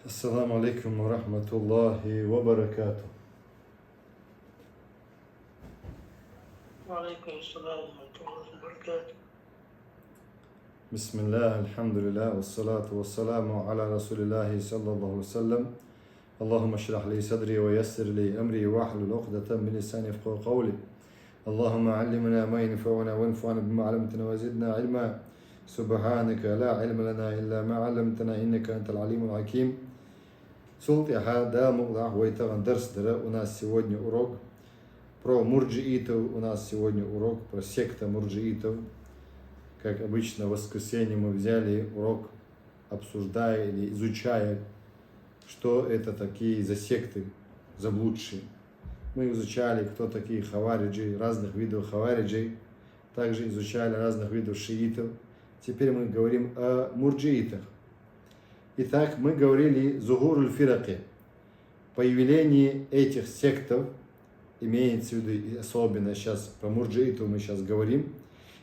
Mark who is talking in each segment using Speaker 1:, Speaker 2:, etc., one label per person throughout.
Speaker 1: Ассаламу алейкум ва рахматуллахи ва баракату.
Speaker 2: وعليكم السلام ورحمة الله وبركاته.
Speaker 1: Бисмиллах, альхамдулиллах, вассалату вассаламу аля расулиллахи саллаллаху саллям. Аллахумма шрах ли садри ва яссир ли амри ва ахлул уқдатам мин лисани яфқаху қаули. Аллахумма аллимна ма янфауна ва анфa'на бимма 'алламтана ва зидна илма. Субханака ла илма лана илля ма 'алламтана иннака антал алимул хаким. Султиха да мугдах вайтаган дарс дара. У нас сегодня урок про мурджиитов. У нас сегодня урок про секта мурджиитов. Как обычно, в воскресенье мы взяли урок, обсуждая или изучая, что это такие за секты заблудшие. Мы изучали, кто такие хавариджи, разных видов хавариджей. Также изучали разных видов шиитов. Теперь мы говорим о мурджиитах. Итак, мы говорили зухуруль фираки. Появление этих сектов, имеется в виду особенно сейчас про мурджиитов мы сейчас говорим.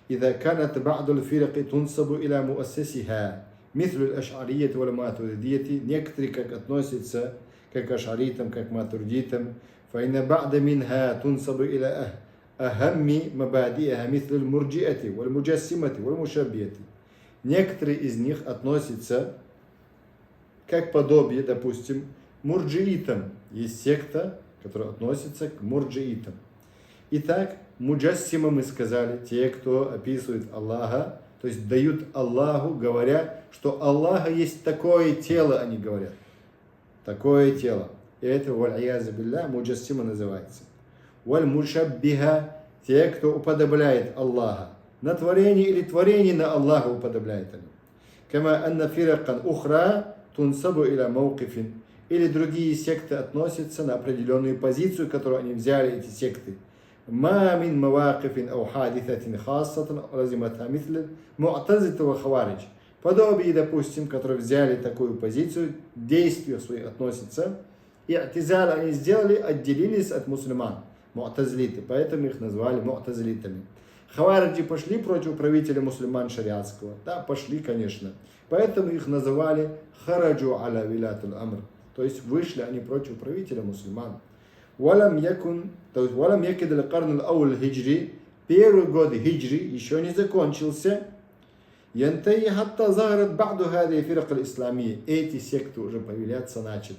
Speaker 1: إذا كانت بعض الفرق تنسب إلى مؤسسها مثل الأشعرية والماتريدية, некоторые как относятся как ашаритам, как матуридитам, فإن بعض منها تنسب إلى أهم مبادئها مثل المرجئة والمجسمة والمشبهة. Некоторые из них относятся как подобие, допустим, мурджиитам. Есть секта, которая относится к мурджиитам. Итак, муджассима мы сказали, те, кто описывает Аллаха, то есть дают Аллаху, говоря, что Аллаха есть такое тело, они говорят. Такое тело. И это, валь-яза билля, муджассима называется. Валь-мушаббиха, те, кто уподобляет Аллаха. На творение или творение на Аллаха уподобляет они. Кама анна фиракан ухра тунсабу иля мауқифин. Или другие секты относятся на определенную позицию, которую они взяли, эти секты. ما من مواقف أو حادثة خاصة لازمتها مثل معتزلة وخوارج. Подобие, допустим, которые взяли такую позицию, действия свои относятся, и атизаль они сделали, отделились от мусульман, му'тазилиты, поэтому их назвали му'тазилитами. Хавариджи пошли против правителя мусульман шариатского, да, пошли, конечно, поэтому их называли хараджу аля вилятуль амр, то есть вышли они против правителя мусульман. Валам якун, то есть валам якид аль-карн аль-аул хиджри, первый год хиджри еще не закончился. Янтай хатта заграт ба'ду хади фирак аль-исламия. Эти секты уже появляться начали.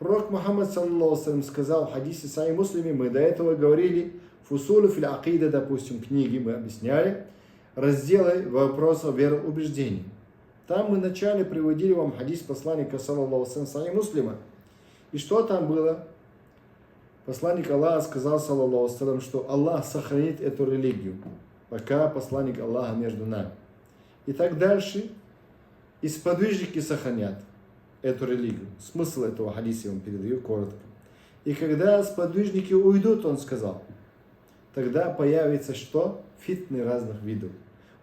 Speaker 1: Пророк Мухаммад саллаллаху алейхи сказал в хадисе Сахих Муслиме, мы до этого говорили, фусулу фил акида, допустим, книги мы объясняли, разделы вопросов вероубеждений. Там мы вначале приводили вам хадис посланника саллаллаху алейхи Сахих Муслима. И что там было? Посланник Аллаха сказал, саллаллаху алейхи, что Аллах сохранит эту религию, пока посланник Аллаха между нами. И так дальше, и сподвижники сохранят эту религию. Смысл этого хадиса я вам передаю коротко. И когда сподвижники уйдут, он сказал, тогда появится что? Фитны разных видов.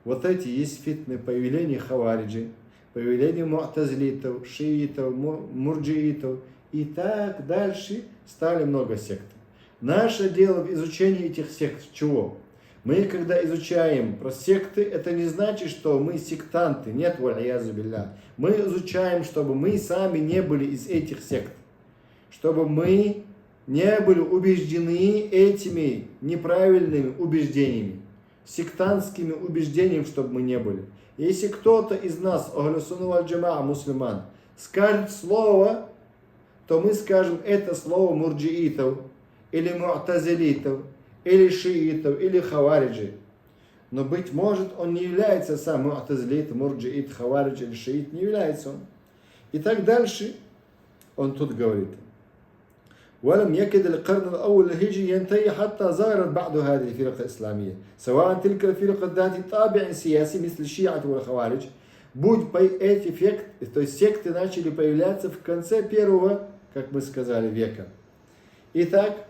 Speaker 1: Вот эти есть фитны появления хавариджи, появление му'тазилитов, шиитов, мурджиитов. И так дальше стали много сект. Наше дело в изучении этих сект чего? Мы, когда изучаем про секты, это не значит, что мы сектанты. Нет, валь-язу билля. Мы изучаем, чтобы мы сами не были из этих сект. Чтобы мы не были убеждены этими неправильными убеждениями. Сектантскими убеждениями, чтобы мы не были. Если кто-то из нас, ахлю сунна валь джамаа, мусульман, скажет слово, то мы скажем это слово мурджиитов, или му'тазилитов, или шиитов, или хавариджи. Но быть может он не является сам му'тазилит, мурджиит, хаваридж или шиит, не является он. И так дальше он тут говорит. ولم يكد القرن الأول الهجري ينتهي حتى ظهرت بعض هذه الفرق الإسلامية سواء تلك الفرق ذات طابع سياسي مثل الشيعة والخوارج. Будь эти то есть секты начали появляться в конце первого, как мы сказали, века. Итак,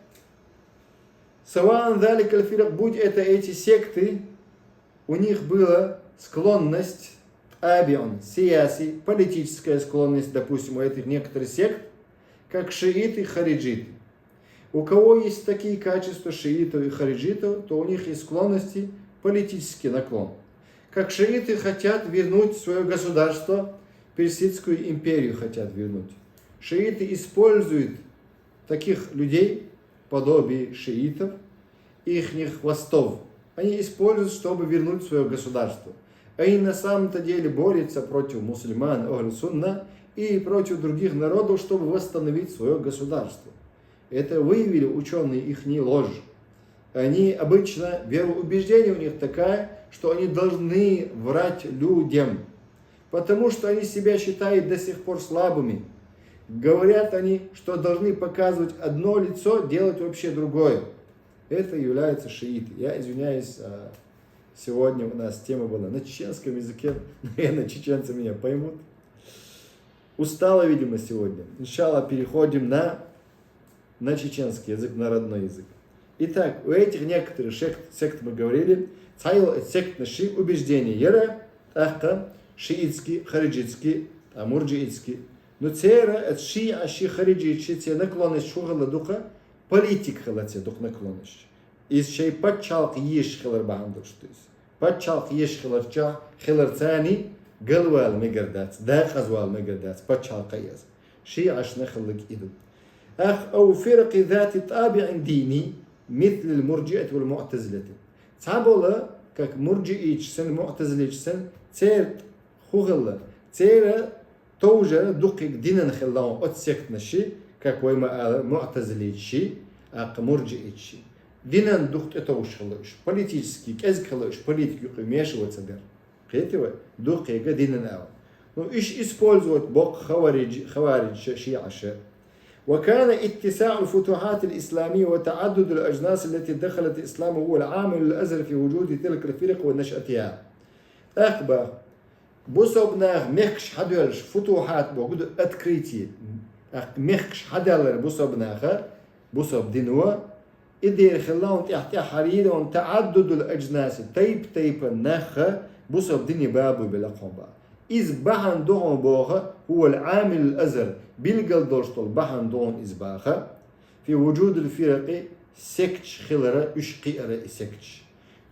Speaker 1: саван далик аль-фирак, будь это эти секты, у них была склонность, абион, сияси, политическая склонность, допустим, у этих некоторых сект, как шииты и хариджиты. У кого есть такие качества шиитов и хариджитов, то у них есть склонности, политический наклон. Как шииты хотят вернуть свое государство, Персидскую империю хотят вернуть. шииты используют таких людей, подобие шиитов, ихних хвостов. Они используют, чтобы вернуть свое государство. Они на самом-то деле борются против мусульман, Ахль-Сунна, и против других народов, чтобы восстановить свое государство. Это выявили ученые их ложь. Они обычно, вероубеждение у них такая, что они должны врать людям, потому что они себя считают до сих пор слабыми. Говорят они, что должны показывать одно лицо, делать вообще другое. Это является шииты. Я извиняюсь, сегодня у нас тема была на чеченском языке, наверное, чеченцы меня поймут. Устала, видимо, сегодня. Иншаллах, переходим на чеченский язык, на родной язык. Итак, у этих некоторых сект мы говорили, сект наши убеждения, яра, ахта, шиитский, хариджитский, мурджиитский. Но цера, это шиа, хариджитский, те наклонность шугала духа, политик халате дух наклонность. Из чей подчалк еш хилар бахандуш, то есть подчалк еш хиларча, хиларцани, галвал мегардац, да хазвал мегардац, подчалка яз. شيعة نخلق إذن أو فرق ذات طابع ديني مثل المرجئة والمعتزلة تعبولا كك مرجئيش سن معتزليش سن تير خوغلا تير توجه دقيق دينا خلاهم أتسكت نشي كك ويما معتزليشي أق مرجئيشي دينا دقت أتوش خلاش политический كأز خلاش политику ماشي در قيتوا دقيق دينا أو إيش использовать بق خوارج شيعة. وكان اتساع الفتوحات الإسلامية وتعدد الأجناس التي دخلت الإسلام هو العامل الأزل في وجود تلك الفرق ونشأتها. أخبر بوسبنا مخش حدلش فتوحات بوجود أتكريتي مخش حدلر بوسبنا بوسب دينوا إدير خلاهم تحت حرير تعدد الأجناس تيب النخ بوسب ديني بابو بلقهم باب. إذ بحن دون بوغا هو العامل الأزل بالقل دوشتول بحن دون إزباخا في وجود الفرق سكتش خلرة اشقئرة سكتش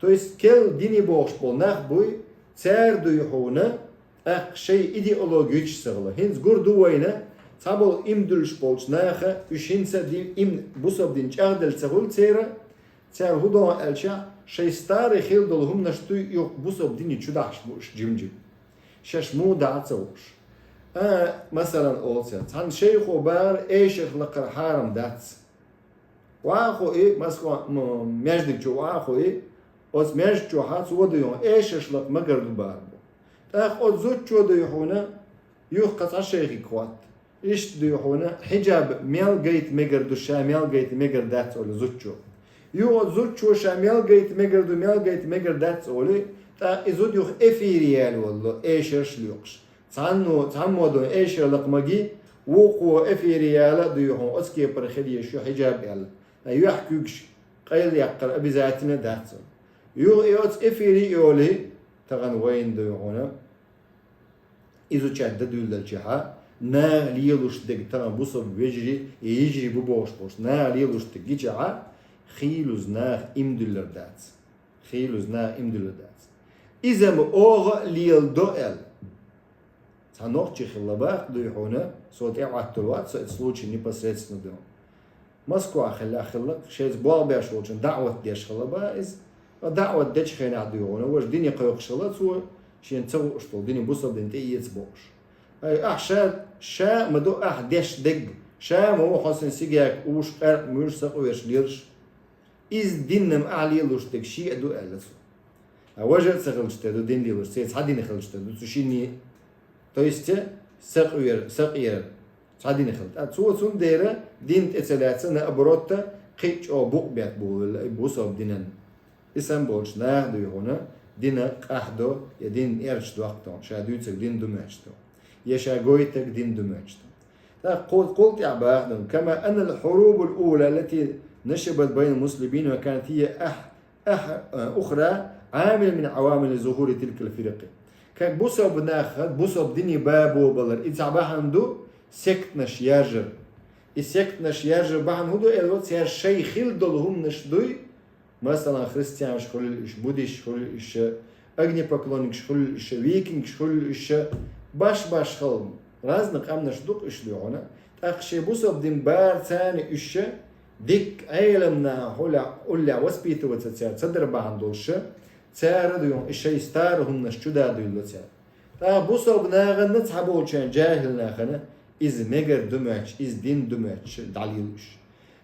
Speaker 1: تو есть كل ديني بوغش بولناخ بوي تار دويحونا أخ شيء إيديولوجيش سغلا هنز قردو وينا تابل إمدلش بولش ناخا اشهنسا دي إم بوصب دينش أغدل تغول تار هدوان ألشا شيء ستاري خيل دولهم نشتو يوق بوصب ديني چوداش بوش جمجم شش مو دعتوش مثلا أولسا عن شيخ وبار شيخ لقر حارم دعت واخو مسكو مجدك جو واخو أوس مجد جو حاس وديون شيخ لق مقرد باربو تاخ أوس زوج جو ديحونا يوخ قطع شيخي كوات إيش ديحونا حجاب ميل جيت مقردو شاميل جيت مقرد دعت أولي زوج جو يو زوج جو شاميل جيت مقردو ميل جيت مقرد دعت أولي تا إزود يوخ إفيريال والله إيشرش ليوقش تعمودون إيشر لقمجي وقو إفيريال ديوهم أسكي برخليه شو حجاب يلا يحكيكش قيل يقر أبي ذاتنا داتسون يو إيوت إفيريالي تغن وين ديوهنا إذا شدد للجها نا ليلوش دق تغن بوصل بيجري يجري ببوش بوش نا ليلوش دق جها خيلوز نا إمدلر داتس خيلوز نا إمدلر داتس إذا ما أوغ ليل دوئل تنوخ خلابах دويحونا صوت عطلوات случай непосредственно дом Москва خلق شيء بوال بيش وجن دعوة ديش خلابا إز دعوة ديش خينا دويحونا وش ديني قيوق شلات سو شين تسوي أشتول ديني بوصل دين تيجي تبوش أي شا مدو ديش دق شا مو حسن سيجاك وش قرق مش سقويش ليرش إز دينم أعلي لوش دق شيء دو ألسو وجد سخلشتدو دين ديلوش سيد حدين خلشتدو تشيني то есть سقير حدين خلت أتصور سون ديرة دين تسلاتنا نأبروتا قيش أو بوق بيت بول بوصب دينن اسم بولش ناخدو هنا دين قحدو يا دين إرش دوقتون شادوتك دين دمشتو يا شاقويتك دين دمشتو قلت يا باخدم كما أن الحروب الأولى التي نشبت بين المسلمين وكانت هي أخرى عامل من عوامل ظهور تلك الفرق كان بوصب ناخد بوصب ديني بابو بلر إذا بحندو سكت نشياجر السكت نشياجر بحن هدو الوقت سير شيء خيل دولهم نشدوي مثلا خريستيان شخول إيش بوديش شخول إيش أغني بقلونك شخول إيش ويكينج شخول إيش باش خل رازنا قام نشدوك إيش ليونا أخشى بوسب دين بار ثاني إيش ديك علمنا هلا وسبيت وتتسار صدر بعندوش تسار ديون الشيء ستار هم نشجدا ديلو تسار تا بوسب ناغن نتحبو شان جاهل ناغن إز مجر دمج إز دين دمج دعليلوش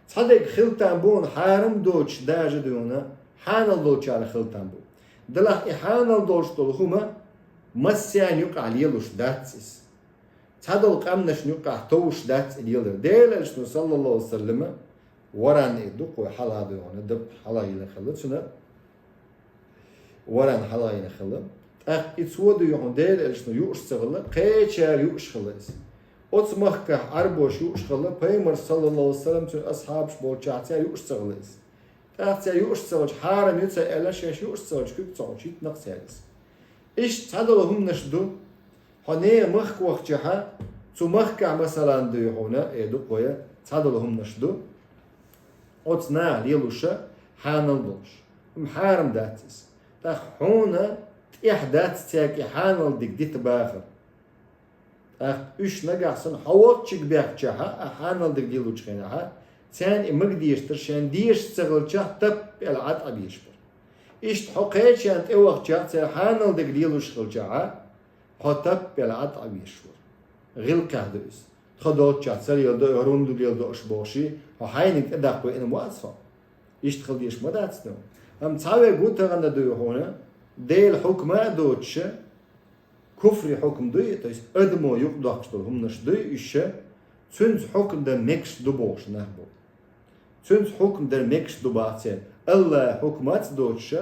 Speaker 1: تصدق خلتان بون حارم دوش داج ديونا حان دوش على خلتان بون دلح إحان دوش دلهما مسيان يقع ليلوش داتسيس تصدق قامنش يقع توش داتس ليلر ديل صلى الله عليه وسلم وران يدق وحلا ديونا دب حلا ينخلصنا وران حلا ينخلص إتسود يوم ديل يوش سغلا قيشار يوش خلاص أتمخك عربوش يوش خلا بيمر صلى الله عليه وسلم تون أصحاب شبول شعتيار يوش سغلاس تاعتيار يوش سغلش حارم يتسا إلا شاش يوش سغلش كيف تصعوش يتنقص يالس إيش تعدلوا هم نشدو هني مخك وقتها تو مخك مثلا دو هنا إيدو قوية تعدلوا هم نشدو أتنا ليلوشا حانل دوش محارم داتس تاخ هنا إحداث تاكي حانل ديك دي تباخر üç nagaxsın hava çık bekçaha hanal dik dilu çıkınaha sen imig diyiştir diyiş sıgılça tap elat abiyiştir İşte hokayçan evakça sen hanal dik dilu çıkılça hatap elat abiyiştir غير كهدرس خدوت شاتسر يلدو يروندو يلدو أشبوشي وحينك أدقوا إنه واصفة يشتغل ديش ما داتسنو هم تصاوي قلت غندا دو هنا ديل حكمة دوتش كفر حكم دوي تيس أدمو يقدقشتر هم نش دوي إيش سنز حكم در مكش دوبوش نهبو سنز حكم در مكش دوباتين الله حكمات دوتش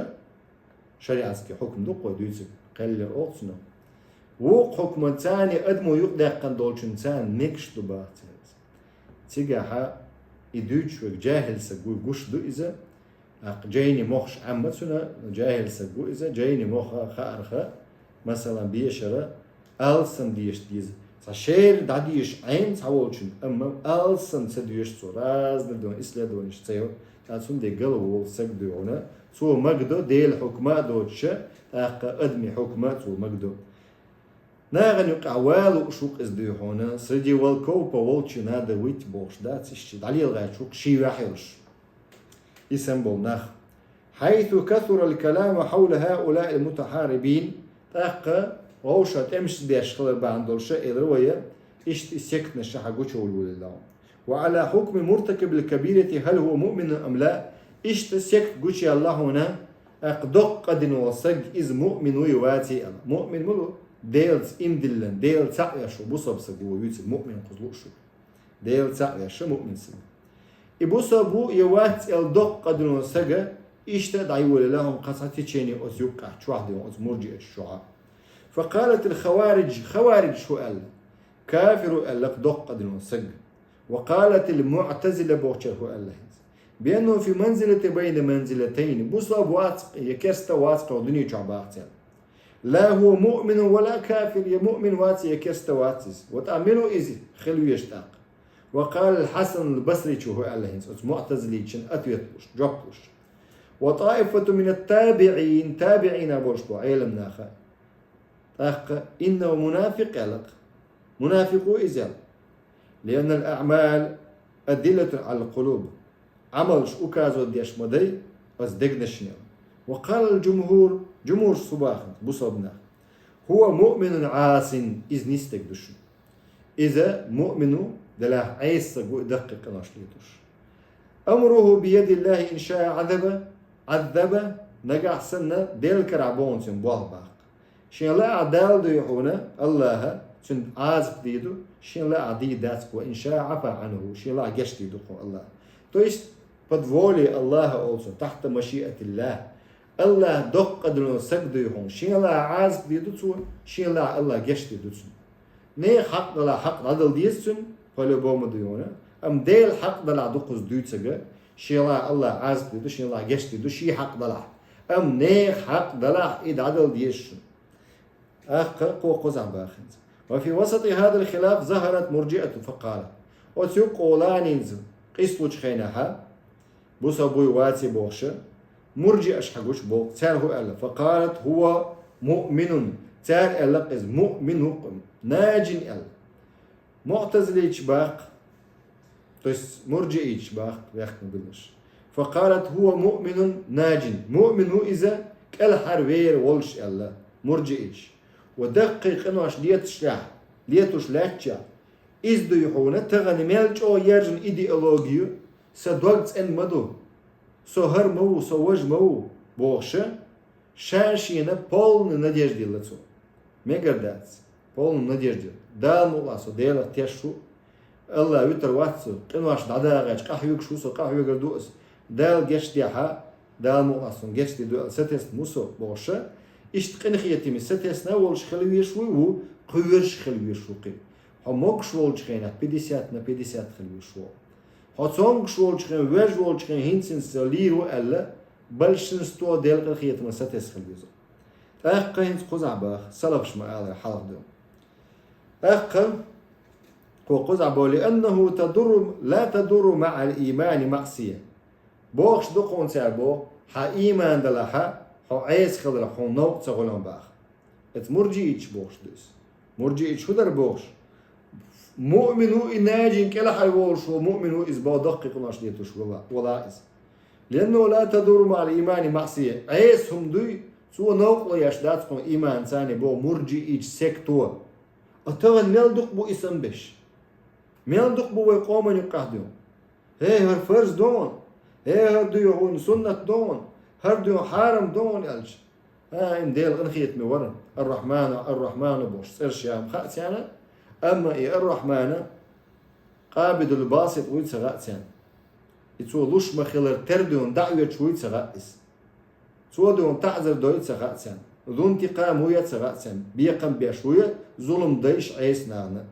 Speaker 1: شريعتك حكم دو قوي دويتك قليل أوتسنو و حكم ثاني أدمو يقدقن دولشن ثان مكش دوباتين تيجاها يدوش وجاهل سجوا جوش دو إذا جايني مخش عمتنا جاهل سجوا إذا جايني مخ خارخة مثلا بيشرة ألسن ديش ديز سشير داديش عين سوالشن أما ألسن سديش سوراز دون إسلا دون إشتيو تاسون دي قلو سك دونا سو مقدو ديل حكمة دوتش تاق أدمي حكمة سو مقدو ناغن يقع والو شوق إزديو هنا سردي والكوبا والشي نادا ويت بوش داتس إشتي دعليل غاية شوق شي واحرش يسمبل ناخ حيث كثر الكلام حول هؤلاء المتحاربين تاقا روشة امش ديش خلر باندولشة الرواية اشت سكت نشاح قوش والله وعلى حكم مرتكب الكبيرة هل هو مؤمن أم لا اشت سكت قوش الله هنا اقدق قد وصق إذ مؤمن ويواتي مؤمن ملو ديلت إمدلن ديل تعيشو بصب سقو يوتي مؤمن قزلوشو ديل تعيشو مؤمن سقو إبصبو يواتي الدق قد وصق اشت دعيول لهم قصتي تشيني أزيوكا شواحدي وأز مرجع الشعاع فقالت الخوارج خوارج شو قال كافر قال لك دق قد وصق وقالت المعتزلة بوشر هو قال بأنه في منزلة بين منزلتين بصب واثق يكست واثق ودنيا شعباتين لا هو مؤمن ولا كافر يا مؤمن واتي يكست واتس وتأمنوا إزي خلو يشتاق وقال الحسن البصري شو هو قال معتزلي شن أتويتوش جبتوش وطائفة من التابعين تابعين برشبو علم ناخا إنه منافق قلق منافق إزال لأن الأعمال أدلة على القلوب عمل أكازو ديش مدي أصدقنا شنو وقال الجمهور جمهور صباح بصبنا هو مؤمن عاص إذ نستقدش إذا مؤمن دلاه عيسى دقق نشليتوش أمره بيد الله إن شاء عذب نجح سنة ديل كرعبون سن بوالباق شين لا عدال دو يحونا الله سن عازب ديدو شين لا عدي داتكو إن شاء عفا عنه شين لا عجشت ديدو الله تويش بدفولي الله أولسو تحت مشيئة الله الله دق قدرون سجدو يحون شين لا عازب ديدو شين لا الله جشت ديدو نه حق دلا حق عدل ديسن فلو بوم ديونا أم ديل حق دلا دقوز دوتسجا شيلا الله عازب ديدو شيلا جشت ديدو شي حق دلا أم نه حق دلا إد عدل ديشن قوقوز عم باخنز وفي وسط هذا الخلاف ظهرت مرجئة فقالت وتيو قولانينز قيسلوش خينها بوسابوي واتي بوخشة مرجئ أشحقوش بوق تار هو ألا فقالت هو مؤمن تار ألا إز مؤمن ناجن ألا معتزلي باق То есть مرجئيش بيحكم بالنش. فقالت هو مؤمن ناج مؤمن هو إذا كل حروير ولش الله مرجئيش ودقق إنه عش ليتش لاتشا إز دو يحونه تغني مالج أو يرجن إيديولوجيو سدوغت إن مدو سهر مو سوج مو بوخشة شاشينا полный надежды лицо. Мегардец полный надежды. Да мула со дела тешу الله يتر واتسو قنواش دعاغاش قحويك شوسو قحويك دوس دال جشتيها دال مؤسن جشتي دو ستست موسو بوشة إشت قنخيتي من ستست ناولش خلويش وو قويرش خلويش وقي هموكش ولش خينا 50 на 50 خلويش وو هاتسونكش ولش خين ويج ولش خين هينسن سليرو ألا بلشن ستو دال قنخيتي من ستست خلويزو أخ هينس قزع باخ سلفش ما قال حلق دو أخ وقزعبه لأنه لا تضر مع الإيمان معصية بوخش دقون سعبو ها إيمان دلها ها عيس خلال ها نوق تغلان باخ ات مرجيش بوخش دوس مرجيش هو در بوخش مؤمنو إناجين كلا حيوش ومؤمنو إزبا دقق ناشليتوش ولا إز لأنه لا تضر مع الإيمان معصية عيس هم دوي سوى نوق ليشداتكم إيمان ثاني بو مرجيش سيكتور أتغن ملدق بو إسم بش ميلدق بو يقومن يقهدون هي هر فرز دون هي هر ديون سنة دون هر ديون حارم دون يلج إن ديل غنخيت مورن الرحمن بوش سيرش يا مخات يعني أما إيه الرحمن قابد الباسط ويتسغات يعني يتسو لش مخيلر تردون دعوة شويت سغاتس سو دون تعذر دويت سغات يعني ذو انتقام هو يتسغات يعني بيقم بيشوية ظلم ديش عيس نانا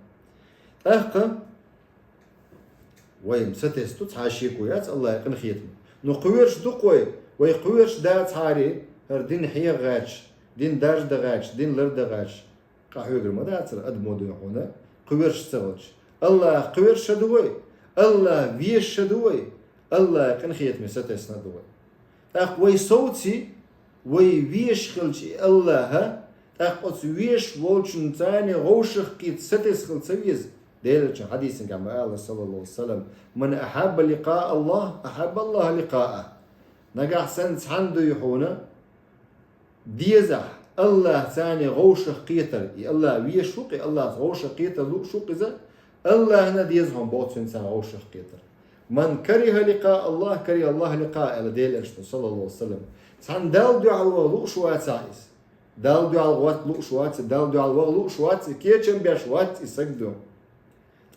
Speaker 1: أخم ويم ستستو تحاشيك ويات الله يقن خيتم نقويرش دقوي ويقويرش دات هاري هر دين حيا غاش دين دارج دغاش دين لر دغاش قاحوغر ما داتر ادمو دو هنا قويرش سوج الله قويرش شدوي الله ويش شدوي الله يقن خيتم ستسنا دوي اخ وي صوتي وي ويش خلشي الله اخ ويش وولشن تاني غوشخ قيت ستس خلصويز ديلش حديث كما قال صلى الله عليه وسلم من أحب لقاء الله أحب الله لقاءه نجح سنس عنده يحونا ديزح الله ثاني غوش قيتر الله ويشوقي الله غوش قيتر لو شوق إذا الله هنا ديزهم بوت سنسان غوش قيتر من كره لقاء الله كره الله لقاء ديلش صلى الله عليه وسلم سان دال دعاء لو شوات سايس دال دعاء وات لو شوات دال دعاء لو شوات كيتشن بيشوات يسجدون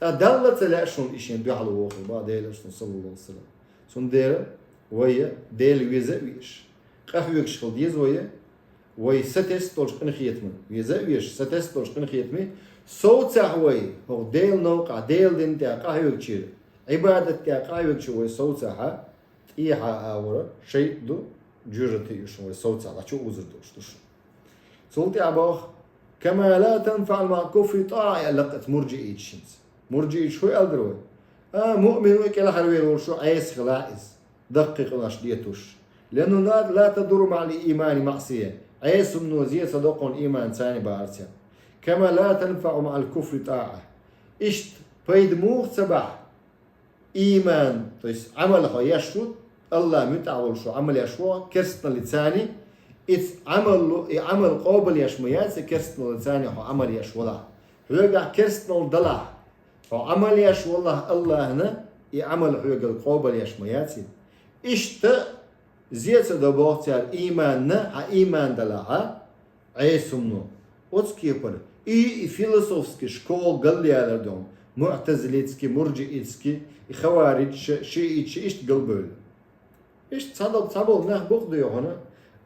Speaker 1: أدلت لأشون إشين بيعلو وقت بعد ديلشون صلى الله عليه وسلم سون دير ويا ديل ويزا ويش قهويش خل ديز ويا ستست تولش قن خيتمن ويزا ويش ستست تولش قن خيتمن صوت سحوي هو ديل نوقع ديل دين تاع قهويش شير عبادة تاع قهويش ويا صوت سحا إيها أورا شيء دو جرتي يش ويا صوت سحا شو وزر دوش صوت عباخ كما لا تنفع مع كفر طاعة لقت مرجئي الشمس مرجئي شو ألدروي مؤمن وكلا حلوين ورشو عيس خلاص دقق ناش ديتوش لأنه لا تدور مع الإيمان معصية عيس منو زي صدق إيمان ثاني بارسيا كما لا تنفع مع الكفر طاعة إشت بيد موخ سبع إيمان تيس عمله يشرط الله متعول شو عمل يشوا كرستنا لثاني إذ عمل قابل يشميات كرستنا لثاني هو عمل يشولا هو كرستنا دلع فعمل يش والله الله هنا يعمل حقوق القابل يشمياتي إشت زيت دبوت إيماننا إيمان دلها عيسمنو وتكيبر فيلسوفسكي شكول قال لي على دوم معتزليتسكي مرجئيتسكي خوارج شيء إشت قلبل إشت صدق نه بقضي هنا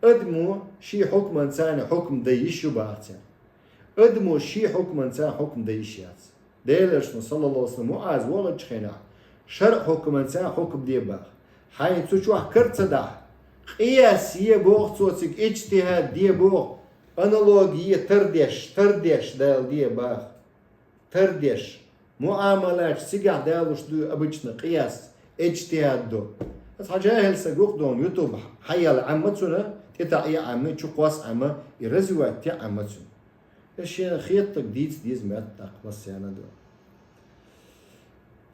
Speaker 1: أدمو شي حكم إنسان حكم ديش وباعتين أدمو شي حكم إنسان حكم ديشيات ديلش صلى الله عليه وسلم معاذ وغد شخينا شرع حكم إنسان حكم ديباخ حين تشوح كرتصدا قياسية بوغ توتك اجتهاد ديبوغ أنالوجية تردش دال ديباخ تردش معاملات سيقع دالوش دو أبجنا قياس اجتهاد دو بس حاجة سجوق دون يوتيوب حيال عمتنا تتعي عمة شقواس عمة يرزوات تي عمتنا الشيء خيط ديز ما تقبس يعني دو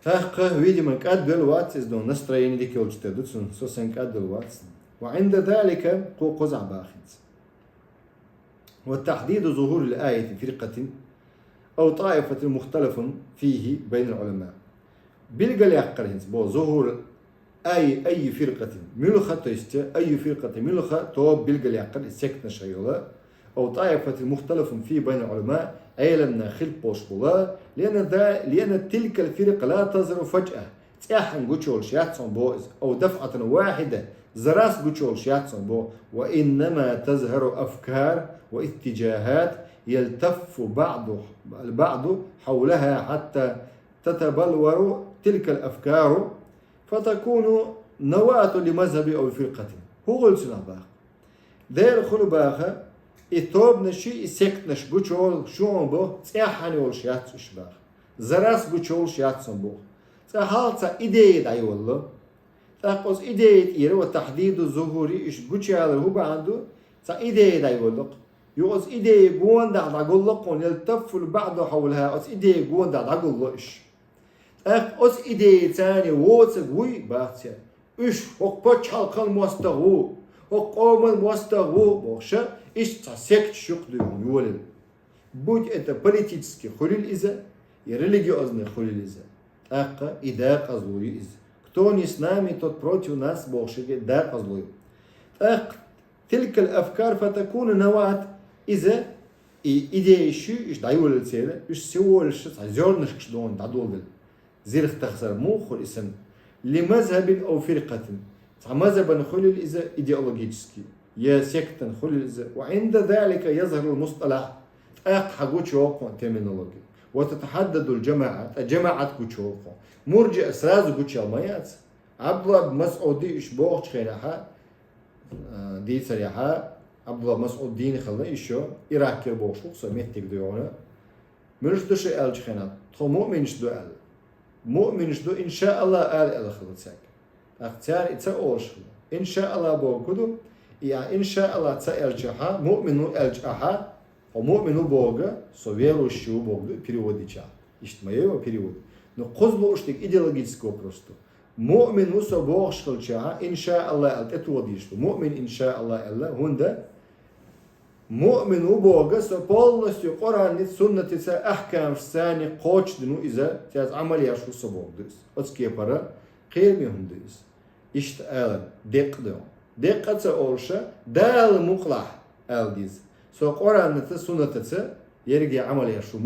Speaker 1: تحقق видимо قدل واتس دون настроение ديك يوجد دوتسون سوسن قدل واتس وعند ذلك قوقز باخذ وتحديد ظهور الآية في فرقة أو طائفة مختلف فيه بين العلماء بلغ يقرهنس بو ظهور أي فرقة ملخة تست أي فرقة ملخة توب بلغ يقر سكت شيء أو طائفة مختلف فيه بين العلماء علمنا خل بوش بولا لأن تلك الفرقة لا تظهر فجأة تأحن قتشول شياتسون بو أو دفعة واحدة زراس قتشول شياتسون بو وإنما تظهر أفكار واتجاهات يلتف البعض حولها حتى تتبلور تلك الأفكار فتكون نواة لمذهب أو فرقة هو قلتنا باخ دير خلو باخ إتوب نشي سكت نش قتشول شون بو تأحن يول شياتسوش باخ زراس قتشول شياتسون بو تحالتا إيديد أي والله تاقوز إيديد إيرو وتحديد الظهوري إش قتشال هو باندو تا إيديد أي والله يوز إيدي قوان دا قولقون يلتف البعض حولها أس إيدي قوان دا قولقش أس إيدي تاني ووتسك وي باختيا إش وق بچالقان موستغو وق قومن موستغو بوخشا إش تسكت شق ديون يولل بود это политически хулил иза и религиозный хулил иза أقا إذا قزلوي إز кто не с нами тот против нас бохшиге да قزلوي تلك الأفكار فتكون نواة إذا إيدي شو إيش دايول السيلة إيش سوول إيش زورنش كشلون دادول زيرخ تخسر مخ الاسم لمذهب أو فرقة مذهب نخل إذا إيديولوجيسكي يا سكت نخل إذا وعند ذلك يظهر المصطلح حقوش وقوع ترمينولوجي وتتحدد الجماعات كوتشوقو مرجع سراز كوتش المايات عبد الله مسعودي إيش بوخ خيرها دي سريحة عبد الله مسعود دين خلنا إيشو إراك بوشو سميت تقديونه منش دو شيء ألج خينا تو مؤمنش دو أل مؤمنش دو إن شاء الله أل خلصك اختيار إتسأوش إن شاء الله بوكدو يا إن شاء الله تألجها مؤمنو ألجها ومؤمنو بوغا سويرو شو بوغا переводича иштмаева перевод но козло штик идеологического просто مؤمن وسو بوغش خلشها إن شاء الله أتوديشتو مؤمن إن شاء الله الله هندا مؤمن وبوغا سو полностью قرآن سنة أحكام ثاني قوش دنو إذا تاز عمل يشو سبوغدس أتسكي برا خير مهندس إشت ألم دقة أولشا دال مقلح ألديز سو قرآن سنة يرجع عمل يشو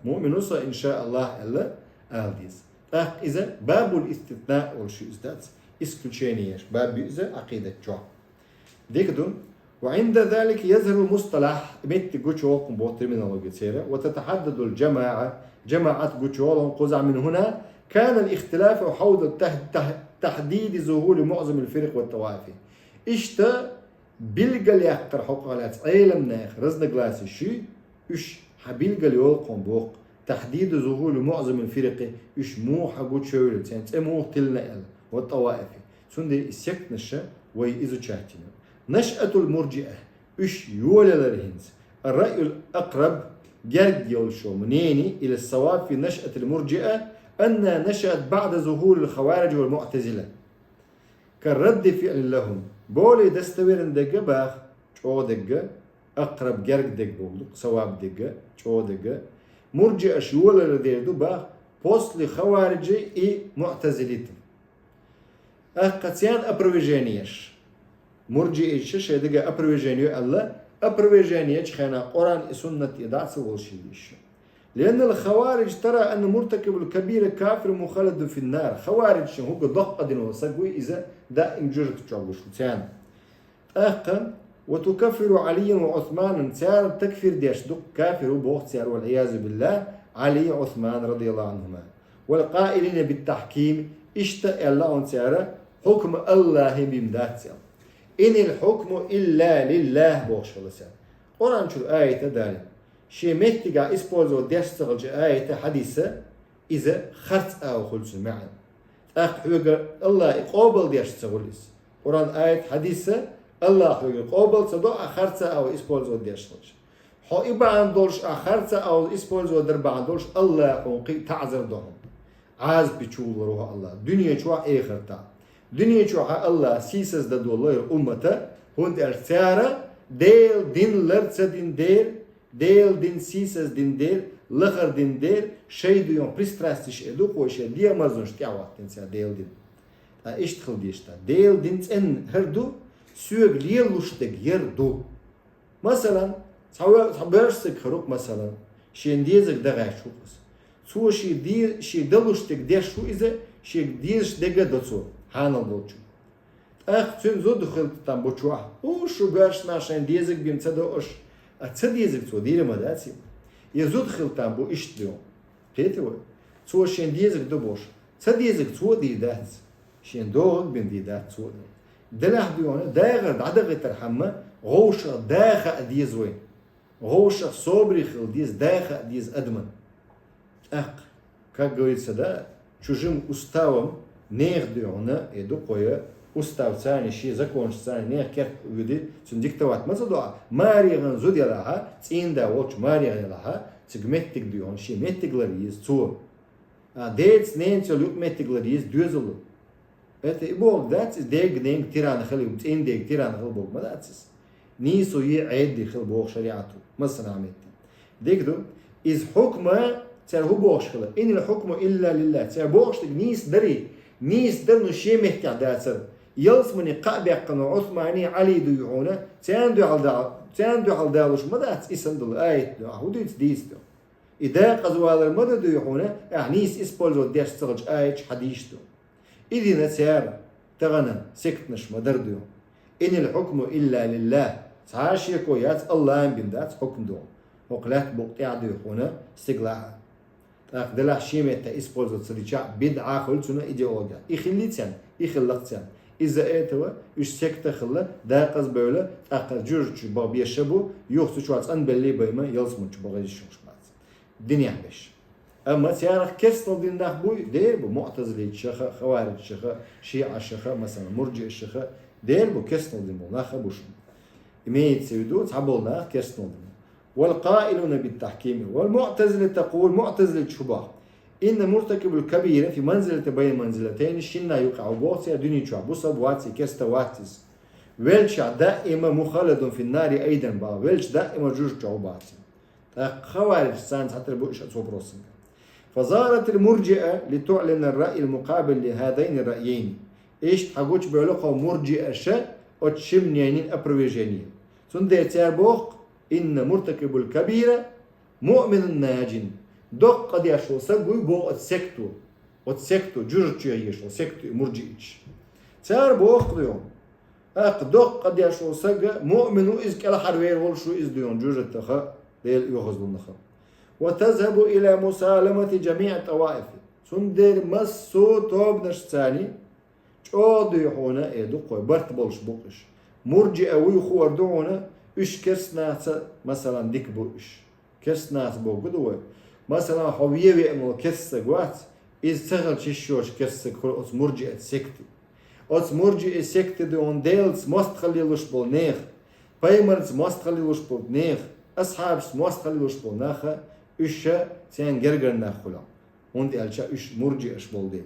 Speaker 1: مؤمن وسو إن شاء الله الله ألديز إذا باب الاستثناء والشيء ذات исключение باب إذا عقيدة جوا ديكدون وعند ذلك يظهر المصطلح مت جوتشوكم بوترمينولوجيا سيرة وتتحدد جماعات جوتشوكم قزع من هنا كان الاختلاف حول تحديد ظهور معظم الفرق والطوائف إشتا بلغل يحقر حقالات علم ناخ رزق غلاسي شو إش حبيلغل يولقون بوق تحديد ظهور معظم الفرق إش مو حقود شويلة يعني مو تلنا ال والطوائف سندي السكت نشا ويزو شاهتنا نشأة المرجئة إش يولا لرهنز الرأي الأقرب جرد يولشو منيني إلى الصواب في نشأة المرجئة أنها نشأت بعد ظهور الخوارج والمعتزلة كالرد فعل لهم بولي دستويرن دقة باخ شو دقة أقرب جرد دقة بولو صواب دقة شو دقة مرجئة شولا لديردو باخ после خوارجي и معتزليتم أقتيان أبرويجينيش مرجئة شيء دقة أبرويجينيو الله أبرويجينيش خينا قرآن سنة إداعة والشيش لأن الخوارج ترى أن مرتكب الكبيرة كافر مخلد في النار خوارج هو ضغط دينه سقوي إذا دا إنجرت تشعبوش تيان أقم وتكفر علي وعثمان تيار تكفر ديش دق كافر وبوخ تيار والعياذ بالله علي وعثمان رضي الله عنهما والقائلين بالتحكيم اشتاء الله تيار حكم الله بمدات تيار إن الحكم إلا لله بوخ شلسان قرآن شو آية دالي شيء متجا إسبوزو ديستغل آية حديثة إذا خرط أو خلص معا أخوج الله قابل ديستغلس قرآن آية حديثة الله أخوج قابل صدق خرط أو إسبوزو ديستغل حو إبعان دولش خرط أو إسبوزو دربعان دولش الله حقي تعذر دهم عاز بيشول روح الله دنيا شو آخرتا دنيا شو الله سيسز ده الله أمته هند أرسارة ديل دين لرتس دين ديل دين سيسز دين ديل لخر دين ديل شيء ديون بريستراستش إدو قويشة ديا مازنش تعوات تنسى ديل دين إيش تخل ديشتا ديل دين إن هردو سوق ليل لشتك يردو مثلا صبرسك خروق مثلا شين ديزك دغاش شو قص سو شي دلشتك ديش شو إذا شي ديش دقة دسو هانا بوچو أخ تون زود دخلت تام بوچوا شو برش ناشين ديزك بيم تدو أش أتصديزك تو دير مداتي يزود دخلت تام بو إيش ديون بيتوا سو شين ديزك دو بوش تصديزك تو دي دات شين دول بين دي دات تو دلح ديونه داغر عدغ ترحمه غوشة داخل ديز وين غوشة صبري خل ديز داخل ديز أدمن как говорится, да, чужим уставом нех дюна и дукоя устав цани ши закон цани нех кер уди цун диктовать мазадуа мариан зудилаха цинда волч мариан лаха цигметтик дюн ши меттигларис цу дец ненцо люк меттигларис дюзлу это и бог датс дег ненг тиран хали цин дег тиран хал бог мадатс нису يعد خل بوغ شريعته مثلا عملت ديكدو إذ حكمه تسير هو بوغش خلا إن الحكم إلا لله تسير بوغش نيس دري نيس در نشي مهتع داتر يلس من قابع قنو عثماني علي ديوعونا تاندو على دالوش مدات اسم دل آيت دو هودو ديس دو إذا قزوال المدى ديوعونا نيس اسبولزو ديش تغج آيت حديش دو إذن تسير تغنى سكتنش مدر دو إن الحكم إلا لله تعاشي كويات الله بندات حكم دو وقلات بقطع ديوعونا استقلاها دلح شيمة تإسبوزة صريشة بدعة خلصنا إيديولوجيا إخليتين إخلقتين إذا أتوا إيش سكتة خلا داقز بولا أقل جورج بابي شبو يوخسو شوات أن بلي بيما يلزمون شبغي شوش بعد دنيا بيش أما سيارة كسر دين ده بوي دير بو معتزلي شخة خوارج شخة شيعة شخة مثلا مرجع شخة دير بو كسر دين بو ناخ بوشون إميت سيدو تعبولنا كسر دين والقائلون بالتحكيم والمعتزلة تقول معتزلة شبه إن مرتكب الكبيرة في منزلة بين منزلتين الشنا يقع بوصي دنيا شعب بصب واتي كستواتس ويلش دائما مخلد في النار أيضا با ويلش دائما جوج شعوباتي خوارج سانس حتى بوش أصوبروسن فظهرت المرجئة لتعلن الرأي المقابل لهذين الرأيين إيش تحقوش بيقولوا مرجئة شا وتشمنيين أبرويجينيين سندي تيربوخ إن مرتكب الكبيرة مؤمن ناجٍ دق قد يشو سجوي بو أتسكتو جرتشي يشو سكتو مرجئش تار بو أخذيون دق قد يشو سجى مؤمن إذ كلا حروير والشو إذ ديون جرتخا ديل يخزون نخا وتذهب إلى مسالمة جميع الطوائف سندر مسو توب نشتاني شو ديونا دق برت بولش بوقش مرجئ ويخو وردونا إيش كرسناس مثلا ديك بوش كرسناس بو قدوة مثلا حويه بيعمل كرسة قوات إذ سغل شيشوش كرسة كل أس مرجع سكتي أس مرجع سكتي دون ديلز مست خليلوش بول نيخ بايمرز مست خليلوش بول نيخ أصحابس مست خليلوش بول ناخا إيش سين جرجر ناخلا وند ألشا إيش مرجع إيش بول ديل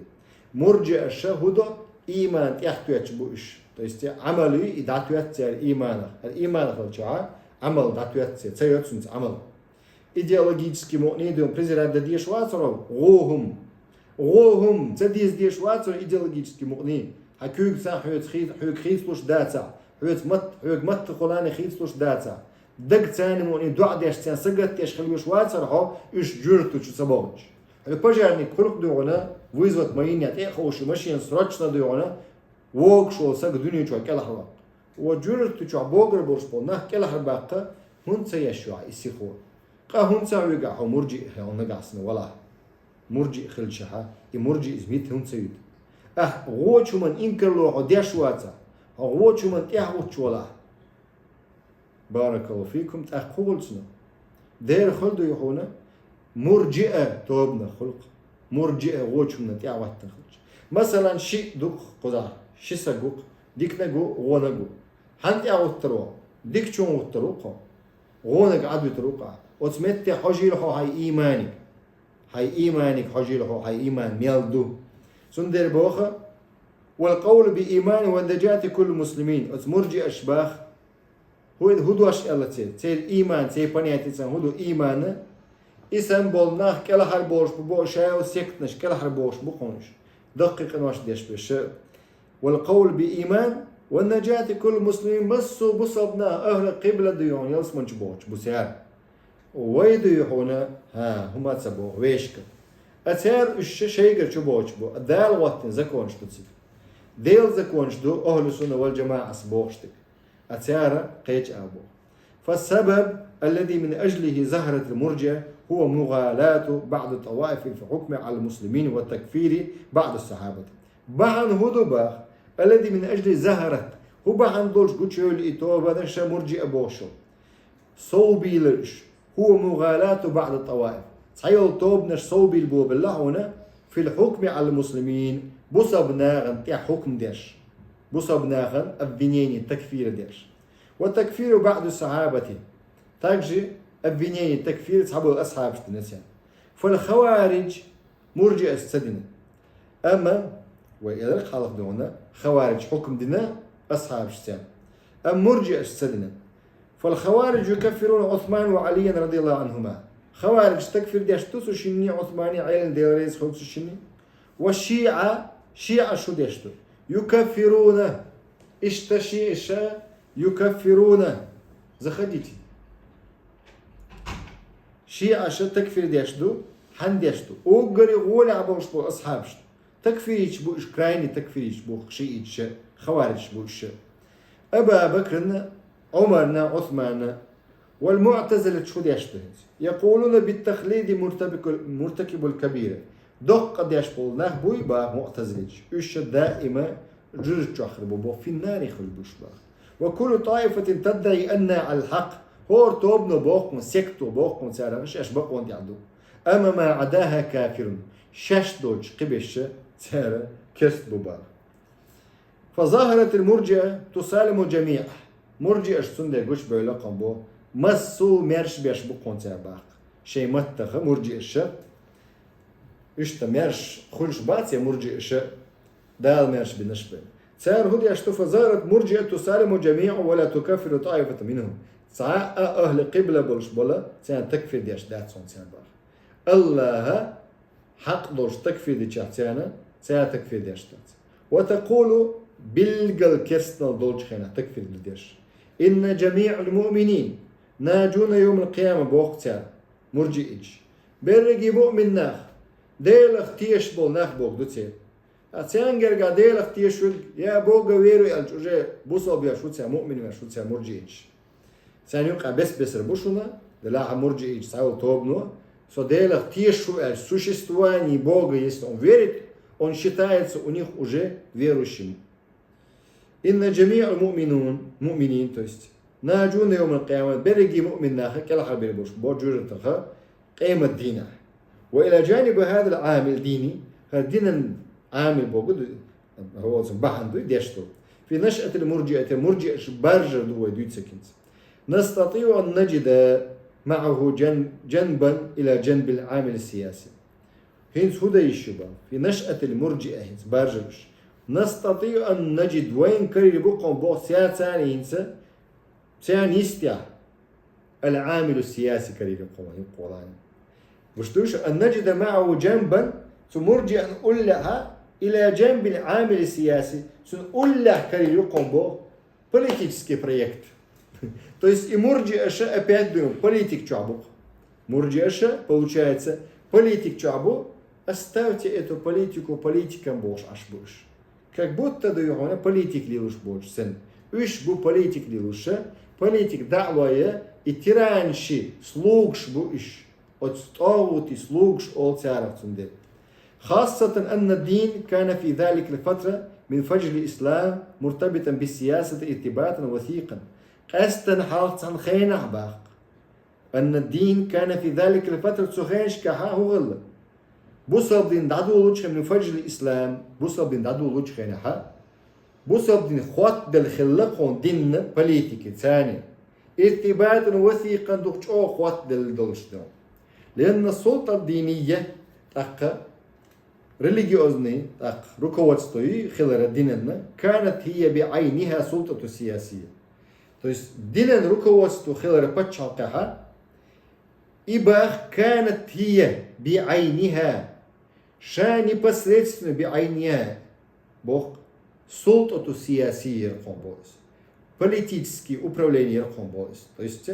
Speaker 1: مرجع الشهودة إيمان يحتويش بوش то есть عملي إدعتويات الإيمان الإيمان خلشة عمل دعتويات تسيرتون عمل идеологически му'нидиум презирать да диш вацаров غوهم تديز ديش واتر идеологически مؤني حكوك سان حوك خيصلوش داتا حوك مت خلاني خيصلوش داتا دق تاني مؤني دع ديش تان سقط ديش خلوش واتر هو إيش جرتو شو سبوج حوك بجارني كرق دوغنا вызвать моинят خوش ماشين срочно دوغنا ووك شو سق دنيا شو كلا حوا وجرتو شو بوغر بورش بونا كلا حرباقة هون سيشوا يسيخو هون ساوي قاعو مرجئ هون قاسنا ولا مرجئ خلشها مرجئ زميت هون سويت غوچو من إنكر لو عديش واتا غوچو من تيهوش ولا بارك الله فيكم تأخولسنا دير خلدو يحونا مرجئة توبنا خلق مرجئة غوچو من تيهوات تخلش مثلا شيء دوك قدار شيء سقوق ديك نقو غونقو هانت يعود تروح ديك شون تروقه غونق عدو تروقه وتمت حجير هاي إيماني هاي إيمانك حجيله هاي إيمان ميلدو سندر بوخة والقول بإيمان والنجاة كل المسلمين مرجئ أشباخ هو هدو أش الله تير إيمان تير بنيات إنسان هدو إيمان إسم بولناه كلا حر بوش بوشاي وسكتنش كلا حر بوش بقونش دقيق نواش ديش بش والقول بإيمان والنجاة كل المسلمين بسوا بصبنا أهل قبلة ديون يلسمنش بوش بسيار ويدو يحونا ها هما تسبوه ويشك أتير الشيء شو بوش بو دال وقت زكونش تسيف ديل زكونش دو أهل السنة والجماعة سبوشتك أتير قيج أبو فالسبب الذي من أجله زهرت المرجئة هو مغالاة بعض الطوائف في الحكم على المسلمين والتكفير بعض الصحابة بعن هدوباخ الذي من أجل زهرت هو بعن دولش قتشو الإتوبة نشا مرجئة بوشو صوبي لرش هو مغالاة بعض الطوائف صحيح توب نش صوبي البوب الله هنا في الحكم على المسلمين بصبنا غنتيع حكم ديش بصبنا غن الدينين التكفير ديش والتكفير بعض الصحابة تاجي الدينين التكفير صحابه الأصحاب النسيان فالخوارج مرجئة السدنة أما وإذا خلق دونا خوارج حكم دنا أصحاب الشام أم مرجئة السدنة فالخوارج يكفرون عثمان وعليا رضي الله عنهما خوارج تكفر ديش توسو شني عثماني عيلن ديريز خمسو شني والشيعة شيعة شو ديشتو يكفرون اشتشي إشا يكفرون زخديتي شيعة شو تكفر ديشتو حن ديشتو وقري غولي عبوش بو أصحابش تكفيريش بو إش كرايني تكفيريش بو شيئيش خوارج بو إش أبا بكرنا عمرنا عثماننا والمعتزلة شو ديشتو يقولون بالتخليد مرتكب الكبيرة دق قد يشبه بوي با معتزلج إيش دائما جرج أخربوا في النار يخربوش با وكل طائفة تدعي أن على الحق هو توبنا بوقم سكتو بوقم سارة مش أشبق وانت عندو أما ما عداها كافر شاش دوج قبش سارة كست ببار فظاهرة المرجئة تسالم جميع مرجئة سندة قش بيلا قنبو مسو مرش بيشبق وانت باق شيء متخ مرجئة الشر إيش تمرش خلش باتي مرجئ شيء دال مرش بالنسبة صار هدي أشتوف زارت مرجئة تسالم جميع ولا تكفر طائفة منهم ساعة أهل قبلة بولش بولا ساعة تكفر ديش داتسون ساعة بار الله حق دولش تكفر دي شاتسانا ساعة تكفر ديش دات وتقول بالقل كرسنال دولش خينا تكفر ديش إن جميع المؤمنين ناجون يوم القيامة بوقت ساعة مرجئج برقي مؤمن ناخ ديل اختيش بول ناخ بوك دوتسي اتسانجر قا ديل اختيش يا بوغا ويرو الجوجي بوصل بيا شو تسا مؤمن ما شو تسا مرجئج سان يقع بس ربوشنا دلا مرجئج ساو توبنو سو ديل اختيش شو существование Бога если он верит он считается у них уже верующим إن جميع المؤمنون مؤمنين то есть ناجون يوم القيامة برقي مؤمن ناخ كلا حبير بوش بوجورتها قيمة دينه وإلى جانب هذا العامل الديني هذا عامل بوجود هو بحندو ديشتو في نشأة المرجئة برجر دو سكنت نستطيع أن نجد معه جنبا إلى جنب العامل السياسي هنس هدا يشبه في نشأة المرجئة هنس برجرش نستطيع أن نجد وين كرير بقوم بو سياساني هنس سيانيستيا العامل السياسي كرير بقوم وشتوش أن نجد معه جنبا سمرجع نقول لها إلى جنب العامل السياسي سنقول له كري يقوم به политический проект. То есть и мурджиаша опять думаем, политик чабук. Мурджиаша получается политик чабу, оставьте эту политику политикам больше аж больше. Как будто даём политик ли уж больше сын. Уж бу политик ли лучше, политик дa'вая и тиранши слугш бу иш. отстовут и слугш ол царевцунде. خاصة أن الدين كان في ذلك الفترة من فجر الإسلام مرتبطا بالسياسة ارتباطا وثيقا. قصدا حالتان خينه باق. أن الدين كان في ذلك الفترة سخينش كها هو غلة. بوصل دين دعدو لوجه من فجر الإسلام بوصل دين دعدو لوجه خينها. بوصل دين خوات دل خلقون دين بوليتيكي ثاني. ارتباطا وثيقا دوكش أو خوات دل دولش دون. لأن السلطة الدينية تاق ريليجيوزني تاق ركواتستوي خلال ديننا كانت هي بعينها سلطة سياسية. То есть دين ركواتستو خلال بتشالقها إباخ كانت هي بعينها شان непосредственно بعينها بوق سلطة سياسية رقمبولس политические управления рахомболис. То есть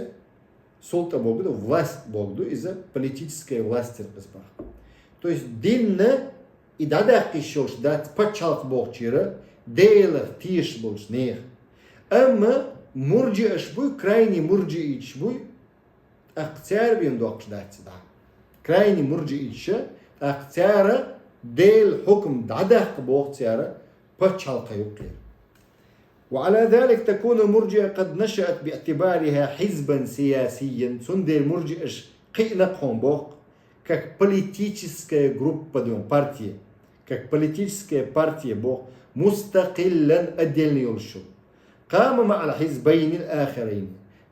Speaker 1: султа богду, власть богду из-за политической власти. То есть динна и дадах еще дать пачалк бог чира, дейлах тиш больш нех. Амма мурджи ашбуй, крайний мурджи ичбуй, актиар бим докш дать да. Крайний мурджи ича, актиара дейл хукм дадах бог тиара, пачалка юкир. وعلى ذلك تكون المرجئة قد نشأت باعتبارها حزبا سياسيا سندي المرجئة قينقهم بوق как политическая группа, партия, как политическая партия бог مستقلا отдельный يلشو قام مع الحزبين الآخرين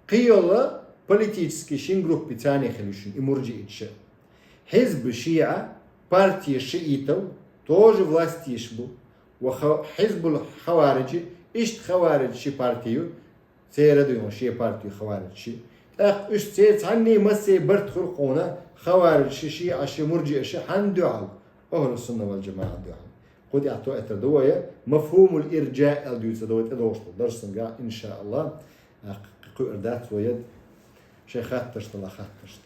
Speaker 1: قيولا политический شين группы تاني خليشين المرجئة حزب الشيعة партия شيئيتو тоже власть يشبو وحزب الخوارج إيش خوارج شي بارتيو سيردون شي بارتيو خوارج شي إيش سيرت عني مسي برت خلقونا خوارج شي عشي مرجئ شي حندعو أهل السنة والجماعة دعو قد أعطوا أتردوية مفهوم الإرجاء الديوسة دوت أدوشتو درسنا إن شاء الله قو إردات ويد شي خاتشت الله خاتشت